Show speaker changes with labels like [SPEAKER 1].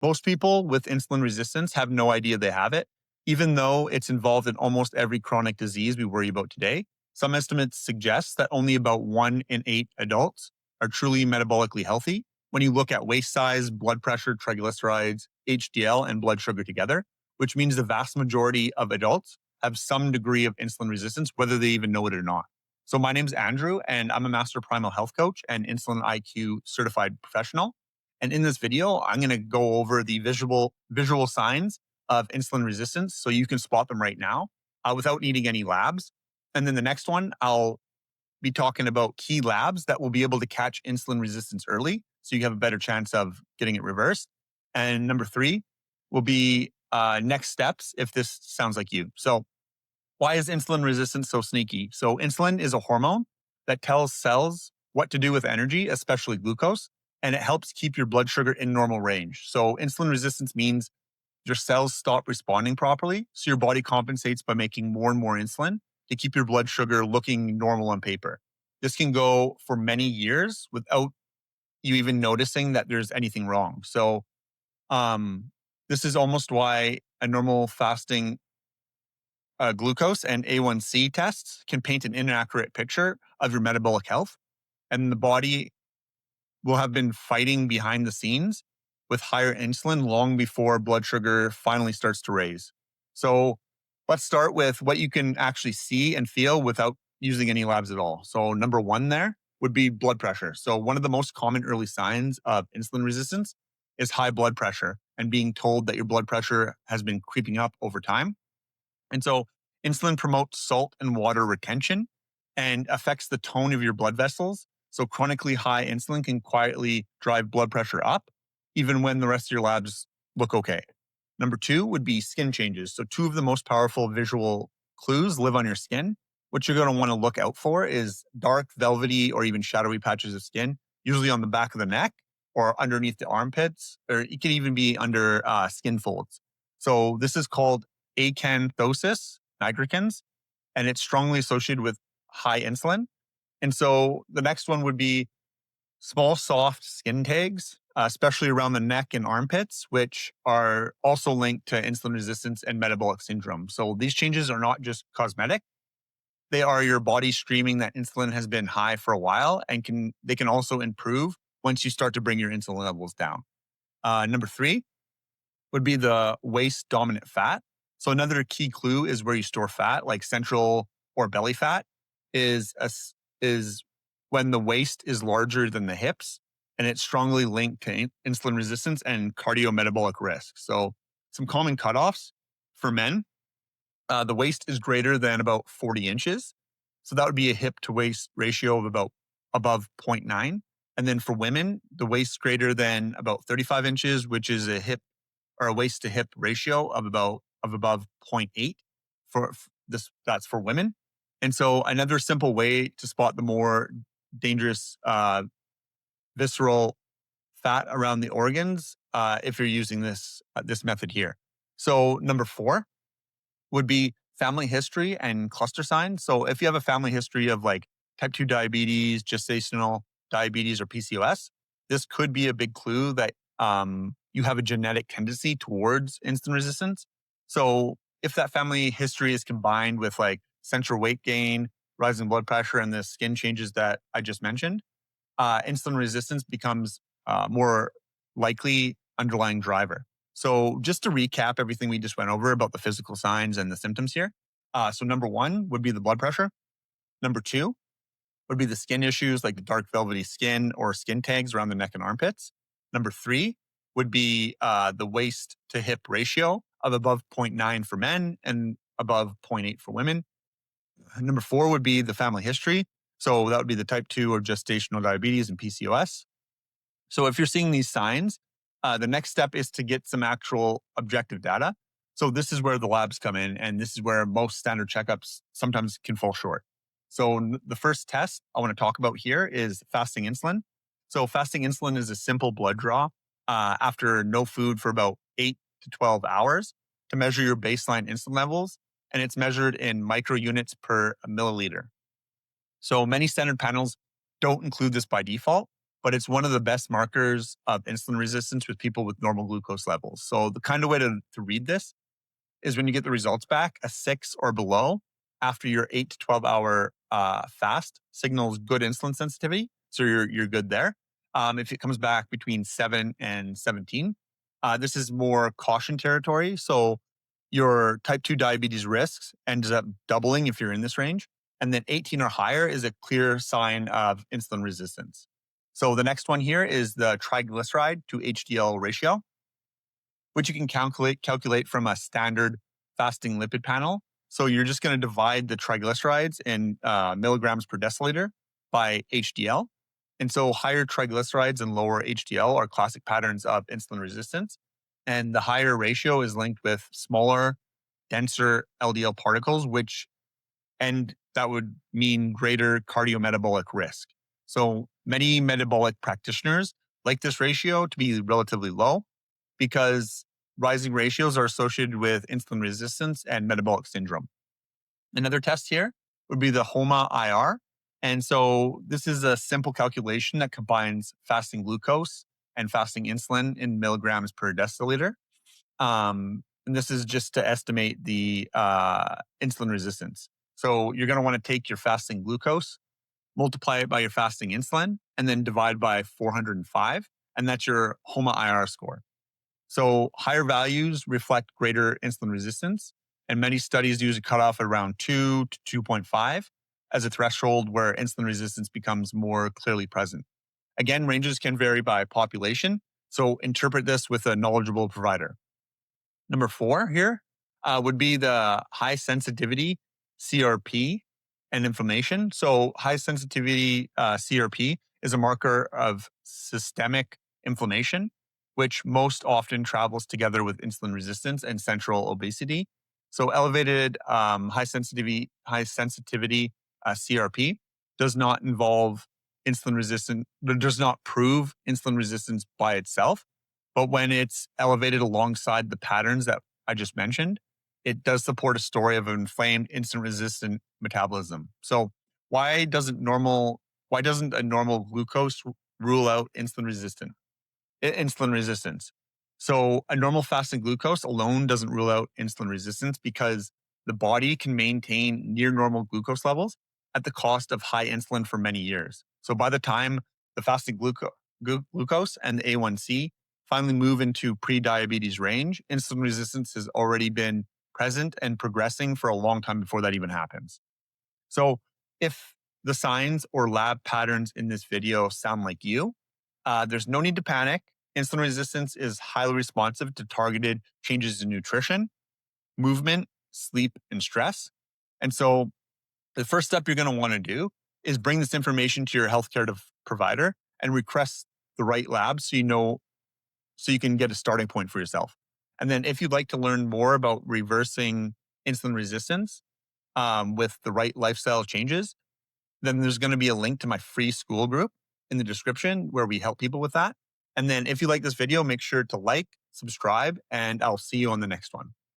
[SPEAKER 1] Most people with insulin resistance have no idea they have it, even though it's involved in almost every chronic disease we worry about today. Some estimates suggest that only about 1 in 8 adults are truly metabolically healthy when you look at waist size, blood pressure, triglycerides, HDL, and blood sugar together, which means the vast majority of adults have some degree of insulin resistance, whether they even know it or not. So my name's Andrew, and I'm a master primal health coach and insulin IQ certified professional. And in this video, I'm going to go over the visual signs of insulin resistance so you can spot them right now without needing any labs. And then the next one, I'll be talking about key labs that will be able to catch insulin resistance early so you have a better chance of getting it reversed. And number 3 will be next steps if this sounds like you. So why is insulin resistance so sneaky? So insulin is a hormone that tells cells what to do with energy, especially glucose, and it helps keep your blood sugar in normal range. So insulin resistance means your cells stop responding properly. So your body compensates by making more and more insulin to keep your blood sugar looking normal on paper. This can go for many years without you even noticing that there's anything wrong. So this is almost why a normal fasting glucose and A1C tests can paint an inaccurate picture of your metabolic health. And the body will have been fighting behind the scenes with higher insulin long before blood sugar finally starts to raise. So let's start with what you can actually see and feel without using any labs at all. So number 1 there would be blood pressure. So one of the most common early signs of insulin resistance is high blood pressure and being told that your blood pressure has been creeping up over time. And so insulin promotes salt and water retention and affects the tone of your blood vessels. So chronically high insulin can quietly drive blood pressure up, even when the rest of your labs look okay. Number 2 would be skin changes. So 2 of the most powerful visual clues live on your skin. What you're going to want to look out for is dark, velvety, or even shadowy patches of skin, usually on the back of the neck or underneath the armpits, or it can even be under skin folds. So this is called Acanthosis Nigricans, and it's strongly associated with high insulin. And so the next one would be small, soft skin tags, especially around the neck and armpits, which are also linked to insulin resistance and metabolic syndrome. So these changes are not just cosmetic. They are your body screaming that insulin has been high for a while and they can also improve once you start to bring your insulin levels down. Number 3 would be the waist dominant fat. So another key clue is where you store fat, like central or belly fat, is is when the waist is larger than the hips, and it's strongly linked to insulin resistance and cardiometabolic risk. So some common cutoffs for men: the waist is greater than about 40 inches, so that would be a hip to waist ratio of about above 0.9. And then for women, the waist greater than about 35 inches, which is a hip or a waist to hip ratio of above zero point 0.8 for this. That's for women. And so another simple way to spot the more dangerous visceral fat around the organs, if you're using this method here. So number 4 would be family history and cluster signs. So if you have a family history of like type 2 diabetes, gestational diabetes, or PCOS, this could be a big clue that you have a genetic tendency towards insulin resistance. So if that family history is combined with like central weight gain, rising blood pressure, and the skin changes that I just mentioned, insulin resistance becomes more likely underlying driver. So just to recap everything we just went over about the physical signs and the symptoms here. So number 1 would be the blood pressure. Number 2 would be the skin issues like the dark velvety skin or skin tags around the neck and armpits. Number 3 would be the waist to hip ratio of above zero point 0.9 for men and above zero point 0.8 for women. Number 4 would be the family history. So that would be the type 2 or gestational diabetes and PCOS. So if you're seeing these signs, the next step is to get some actual objective data. So this is where the labs come in, and this is where most standard checkups sometimes can fall short. So the first test I want to talk about here is fasting insulin. So fasting insulin is a simple blood draw after no food for about 8 to 12 hours to measure your baseline insulin levels, and it's measured in microunits per milliliter. So many standard panels don't include this by default. but it's one of the best markers of insulin resistance with people with normal glucose levels. So the kind of way to read this is when you get the results back, a 6 or below after your 8 to 12 hour fast signals good insulin sensitivity. So you're good there. If it comes back between 7 and 17, this is more caution territory. So your type 2 diabetes risks ends up doubling if you're in this range. And then 18 or higher is a clear sign of insulin resistance. So the next one here is the triglyceride to HDL ratio, which you can calculate from a standard fasting lipid panel. So you're just going to divide the triglycerides in milligrams per deciliter by HDL. And so higher triglycerides and lower HDL are classic patterns of insulin resistance. And the higher ratio is linked with smaller, denser LDL particles, and that would mean greater cardiometabolic risk. So many metabolic practitioners like this ratio to be relatively low because rising ratios are associated with insulin resistance and metabolic syndrome. Another test here would be the HOMA-IR. And so this is a simple calculation that combines fasting glucose and fasting insulin in milligrams per deciliter. And this is just to estimate the insulin resistance. So you're going to want to take your fasting glucose, multiply it by your fasting insulin, and then divide by 405. And that's your HOMA-IR score. So higher values reflect greater insulin resistance. And many studies use a cutoff at around 2 to 2.5 as a threshold where insulin resistance becomes more clearly present. Again, ranges can vary by population. So interpret this with a knowledgeable provider. Number 4 here would be the high sensitivity CRP and inflammation. So high sensitivity CRP is a marker of systemic inflammation, which most often travels together with insulin resistance and central obesity. So elevated high sensitivity CRP does not involve insulin resistance, does not prove insulin resistance by itself. But when it's elevated alongside the patterns that I just mentioned, it does support a story of inflamed insulin resistant metabolism. So why doesn't a normal glucose rule out insulin resistance? So a normal fasting glucose alone doesn't rule out insulin resistance because the body can maintain near normal glucose levels at the cost of high insulin for many years. So by the time the fasting glucose and the A1C finally move into pre-diabetes range, insulin resistance has already been present and progressing for a long time before that even happens. So if the signs or lab patterns in this video sound like you, there's no need to panic. Insulin resistance is highly responsive to targeted changes in nutrition, movement, sleep, and stress. And so the first step you're going to want to do is bring this information to your healthcare provider and request the right lab so you can get a starting point for yourself. And then if you'd like to learn more about reversing insulin resistance with the right lifestyle changes, then there's going to be a link to my free Skool group in the description where we help people with that. And then if you like this video, make sure to like, subscribe, and I'll see you on the next one.